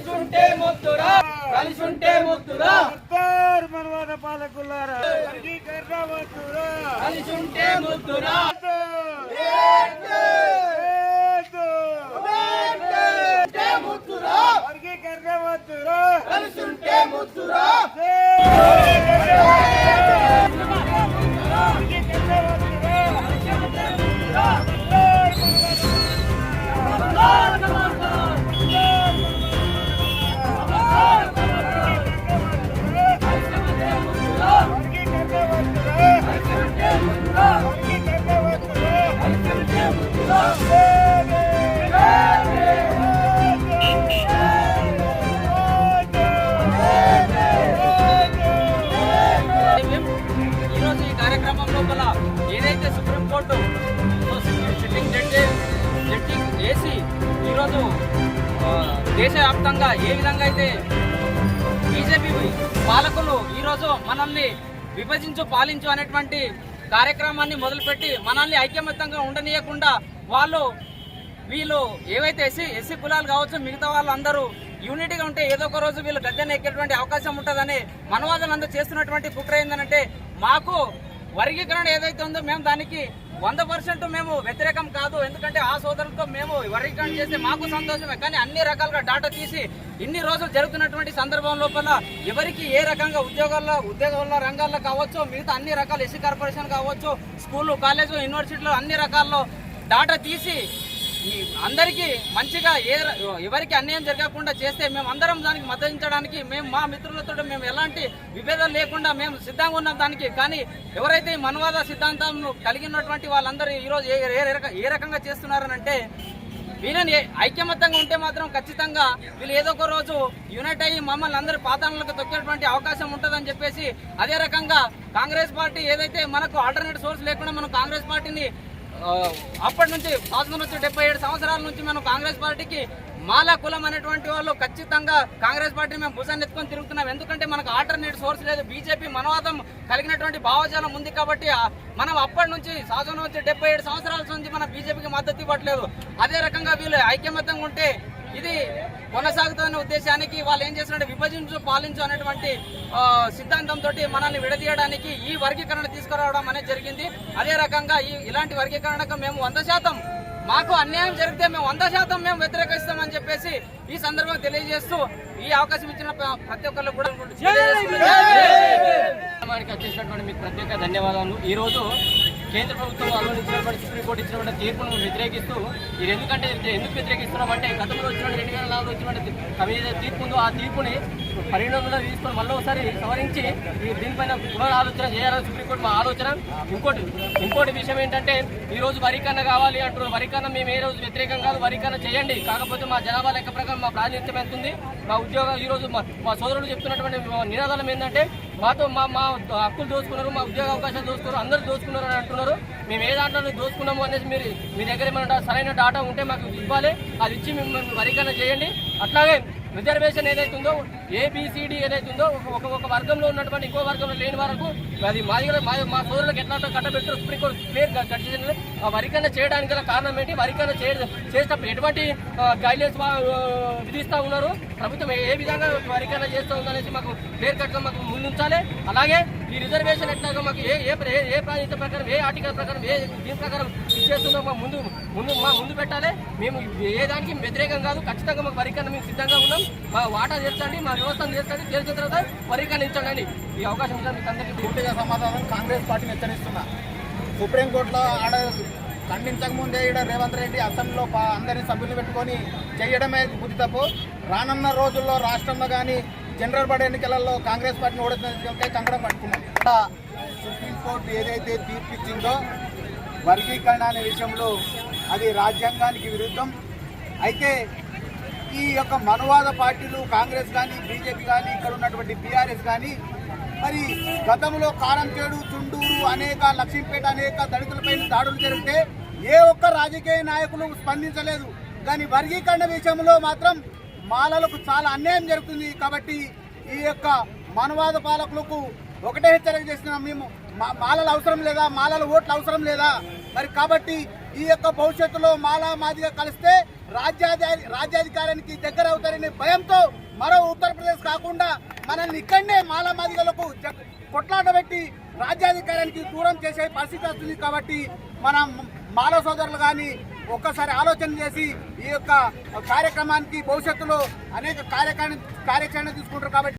కలిసుంటే ముద్దురా కలిసుంటే ముద్దురా మనవాద పాలకులారా వర్గీకరణ వద్దురా కలిసుంటే ముద్దురా వర్గీకరణ వద్దురా కలిసుంటే ముద్దురా ఈరోజు ఈ కార్యక్రమం లోపల ఏదైతే సుప్రీంకోర్టు సిట్టింగ్ జడ్జి చేసి ఈరోజు దేశవ్యాప్తంగా ఏ విధంగా అయితే బీజేపీ పాలకులు ఈరోజు మనల్ని విభజించు పాలించు అనేటువంటి కార్యక్రమాన్ని మొదలుపెట్టి మనల్ని ఐక్యమత్యంగా ఉండనీయకుండా వీళ్ళు ఏవైతే ఎస్సీ కులాలు కావచ్చు మిగతా వాళ్ళందరూ యూనిటీగా ఉంటే ఏదో ఒక రోజు వీళ్ళు గద్దెన ఎక్కేటువంటి అవకాశం ఉంటుందని మనవాదులందరూ చేస్తున్నటువంటి కుట్ర ఏంటంటే మాకు వర్గీకరణ ఏదైతే ఉందో మేము దానికి 100% మేము వ్యతిరేకం కాదు. ఎందుకంటే ఆ సోదరులతో మేము వర్గీకరణ చేస్తే మాకు సంతోషమే. కానీ అన్ని రకాలుగా డాటా తీసి ఇన్ని రోజులు జరుగుతున్నటువంటి సందర్భం లోపల ఎవరికి ఏ రకంగా ఉద్యోగాల రంగాల్లో కావచ్చు మిగతా అన్ని రకాల ఎస్సీ కార్పొరేషన్ కావచ్చు స్కూళ్ళు కాలేజు యూనివర్సిటీలు అన్ని రకాల్లో డాటా తీసి అందరికీ మంచిగా ఎవరికి అన్యాయం జరగకుండా చేస్తే మేము అందరం దానికి మద్దతించడానికి మేము మా మిత్రులతో మేము ఎలాంటి విభేదాలు లేకుండా మేము సిద్ధంగా ఉన్నాం దానికి. కానీ ఎవరైతే మనవాద సిద్ధాంతం కలిగినటువంటి వాళ్ళందరూ ఈరోజు ఏ రకంగా చేస్తున్నారనంటే వీళ్ళని ఐక్యమత్యంగా ఉంటే మాత్రం ఖచ్చితంగా వీళ్ళు ఏదో ఒక రోజు యూనైట్ అయ్యి మమ్మల్ని అందరూ పాతాళాలకు తొక్కేటువంటి అవకాశం ఉంటుందని చెప్పేసి అదే రకంగా కాంగ్రెస్ పార్టీ ఏదైతే మనకు ఆల్టర్నేట్ సోర్స్ లేకుండా మనం కాంగ్రెస్ పార్టీని అప్పటి నుంచి 77 సంవత్సరాల నుంచి మనం కాంగ్రెస్ పార్టీకి మాలా కులం అనేటువంటి వాళ్ళు ఖచ్చితంగా కాంగ్రెస్ పార్టీని మేము భుజాన్ని ఎత్తుకొని తిరుగుతున్నాం. ఎందుకంటే మనకు ఆల్టర్నేట్ సోర్స్ లేదు. బీజేపీ మనవాదం కలిగినటువంటి భావజాలం ఉంది కాబట్టి మనం అప్పటి నుంచి 77 సంవత్సరాల నుంచి మనం బీజేపీకి మద్దతు ఇవ్వట్లేదు. అదే రకంగా వీళ్ళు ఐక్యమత్యంగా ఉంటే ఇది కొనసాగుతున్న ఉద్దేశానికి వాళ్ళు ఏం చేస్తున్నారంటే విభజించు పాలించు అనేటువంటి సిద్ధాంతంతో మనల్ని విడదీయడానికి ఈ వర్గీకరణ తీసుకురావడం అనేది జరిగింది. అదే రకంగా ఇలాంటి వర్గీకరణకు మేము 100% మాకు అన్యాయం జరిగితే మేము 100% మేము వ్యతిరేకిస్తామని చెప్పేసి ఈ సందర్భంగా తెలియజేస్తూ ఈ అవకాశం ఇచ్చిన ప్రతి ఒక్కరు కూడా వచ్చేసినటువంటి మీకు ప్రత్యేక ధన్యవాదాలు. ఈ రోజు కేంద్ర ప్రభుత్వం అనుమతించినటువంటి సుప్రీంకోర్టు ఇచ్చినటువంటి తీర్పును వ్యతిరేకిస్తూ ఇది ఎందుకు వ్యతిరేకిస్తున్నామంటే గతంలో వచ్చిన 2004లో వచ్చినటువంటి తీర్పు ఉందో ఆ తీర్పుని పరిణామంలో తీసుకొని మళ్ళీ ఒకసారి సవరించి దీనిపైన పునరాలోచన చేయాలని సుప్రీంకోర్టు మా ఆలోచన. ఇంకోటి విషయం ఏంటంటే ఈరోజు వరీకరణ కావాలి అంటున్నారు. వరీకరణ మేము ఏ రోజు వ్యతిరేకం కాదు, వరీకరణ చేయండి. కాకపోతే మా జనాభా లెక్క ప్రకారం మా ప్రాతినిధ్యం ఎంత ఉంది, మా ఉద్యోగం ఈరోజు మా సోదరులు చెప్తున్నటువంటి నినాదాలం ఏంటంటే మాతో మా హక్కులు దోచుకున్నారు, మా ఉద్యోగ అవకాశాలు దోచుకున్నారు, అందరూ దోచుకున్నారు అని అంటున్నారు. మేము ఏ దాంట్లో దోచుకున్నాము అనేసి మీ దగ్గర ఏమైనా సరైన డాటా ఉంటే మాకు ఇవ్వాలి, అది ఇచ్చి మేము వరీకరణ చేయండి. అట్లాగే రిజర్వేషన్ ఏదైతే ఉందో ఏబిసిడి ఏదైతే ఉందో ఒక వర్గంలో ఉన్నటువంటి ఇంకో వర్గంలో లేని వరకు అది మా సోదరులకు ఎట్లా కట్టబెట్టారు సుప్రీంకోర్టు క్లియర్ గడిచింది. ఆ వరీకరణ చేయడానికి గల కారణం ఏంటి, వరీకరణ చేసేటప్పుడు ఎటువంటి గైడ్లైన్స్ విధిస్తూ ఉన్నారు, ప్రభుత్వం ఏ విధంగా వరీకరణ చేస్తూ ఉందనేసి మాకు క్లియర్ కట్గా మాకు ముందుంచాలి. అలాగే ఈ రిజర్వేషన్ ఎట్లాగా మాకు ఏ ప్రాంతం ప్రకారం ఏ ఆర్టికల్ ప్రకారం దీని ప్రకారం ఇచ్చేస్తుందో మా ముందు పెట్టాలి. మేము ఏ దానికి వ్యతిరేకం కాదు, ఖచ్చితంగా మాకు వరీకరణ మేము సిద్ధంగా ఉన్నాం. మా వాటా చేర్చండి, మా వ్యవస్థను చేర్చండి, చేర్చిన తర్వాత వరీకరించండి. ఈ అవకాశం ఇచ్చిన అందరికీ పూర్తిగా సమాధానం కాంగ్రెస్ పార్టీని హెచ్చరిస్తున్నా. సుప్రీంకోర్టులో ఖండించకముందే రేవంత్ రెడ్డి అసెంబ్లీలో అందరినీ సభ్యులు పెట్టుకొని చేయడమే బుద్ధి తప్పు. రానున్న రోజుల్లో రాష్ట్రంలో కానీ జనరల్ బాడీ ఎన్నికలలో కాంగ్రెస్ పార్టీని ఓడించే కంకణం పట్టుకున్నాం. సుప్రీంకోర్టు ఏదైతే తీర్పిచ్చిందో వర్గీకరణ అనే విషయంలో అది రాజ్యాంగానికి విరుద్ధం. అయితే ఈ యొక్క మనువాద పార్టీలు కాంగ్రెస్ కానీ బీజేపీ కానీ ఇక్కడ ఉన్నటువంటి బీఆర్ఎస్ కానీ మరి గతంలో కారంచేడు, చుండూరు, లక్ష్మీపేట అనేక దళితులపై దాడులు జరిగితే ఏ ఒక్క రాజకీయ నాయకులు స్పందించలేదు. కానీ వర్గీకరణ విషయంలో మాత్రం మాలలకు చాలా అన్యాయం జరుగుతుంది. కాబట్టి ఈ యొక్క మనువాద పాలకులకు ఒకటే హెచ్చరిక చేస్తున్నాం, మేము మాలలు అవసరం లేదా, మాలల ఓట్లు అవసరం లేదా. మరి కాబట్టి ఈ యొక్క భవిష్యత్తులో మాలా మాదిగా కలిస్తే రాజ్యాధికారానికి దగ్గర అవుతారనే భయంతో మరో ఉత్తరప్రదేశ్ కాకుండా మనల్ని ఇక్కడనే మాలమాదిగలకు కొట్లాట పెట్టి రాజ్యాధికారానికి దూరం చేసే పరిస్థితి వస్తుంది. కాబట్టి మనం మాల సోదరులు కానీ ఒక్కసారి ఆలోచన చేసి ఈ యొక్క కార్యక్రమానికి భవిష్యత్తులో అనేక కార్యాచరణ తీసుకుంటారు. కాబట్టి